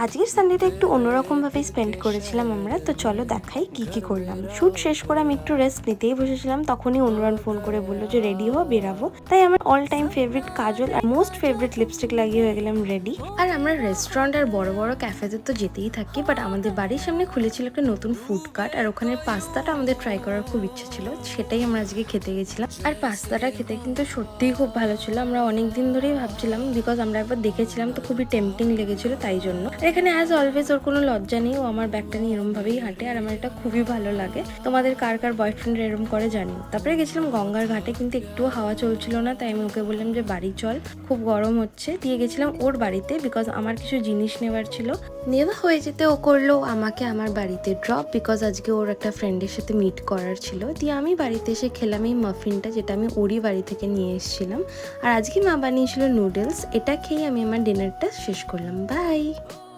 আজকের সানডেটা একটু অন্যরকমভাবে স্পেন্ড করেছিলাম আমরা। তো চলো দেখাই কি করলাম। শ্যুট শেষ করে আমি একটু রেস্ট নিতেই বসেছিলাম, তখনই অনুরান ফোন করে বললো যে রেডি হো, বেরাবো। তাই আমার অল টাইম ফেভারিট কাজল আর মোস্ট ফেভারিট লিপস্টিক লাগিয়ে হয়ে গেলাম রেডি। আর আমরা রেস্টুরেন্ট আর বড় বড় ক্যাফেতে তো যেতেই থাকি, বাট আমাদের বাড়ির সামনে খুলেছিল একটা নতুন ফুড কার্ট, আর ওখানের পাস্তাটা আমাদের ট্রাই করার খুব ইচ্ছে ছিল। সেটাই আমরা আজকে খেতে গেছিলাম। আর পাস্তাটা খেতে কিন্তু সত্যিই খুব ভালো ছিল। আমরা অনেক দিন ধরেই ভাবছিলাম, বিকজ আমরা একবার দেখেছিলাম তো খুবই টেম্পটিং লেগেছিল, তাই জন্য। আর এখানে অ্যাজ অলওয়েজ ওর কোনো লজ্জা নেই, ও আমার ব্যাগটা নিয়ে এরম ভাবেই হাঁটে, আর আমার এটা খুবই ভালো লাগে। তোমাদের কার কার বয়ফ্রেন্ড এরম করে জানি। তারপরে গেছিলাম গঙ্গার ঘাটে, কিন্তু একটু হাওয়া চলছিল না, তাই আমি ওকে বললাম যে বাড়ি চল, খুব গরম হচ্ছে। দিয়ে গেছিলাম ওর বাড়িতে, বিকজ আমার কিছু জিনিস নেওয়ার ছিল। নেওয়া হয়ে যেতে ও করলো আমাকে আমার বাড়িতে ড্রপ, বিকজ আজকে ওর একটা ফ্রেন্ডের সাথে মিট করার ছিল। দিয়ে আমি বাড়িতে এসে খেলাম এই মাফিনটা, যেটা আমি ওরই বাড়ি থেকে নিয়ে এসেছিলাম। আর আজকে মা বানিয়েছিল নুডলস। এটা খেয়ে আমি আমার ডিনারটা শেষ করলাম। বাই।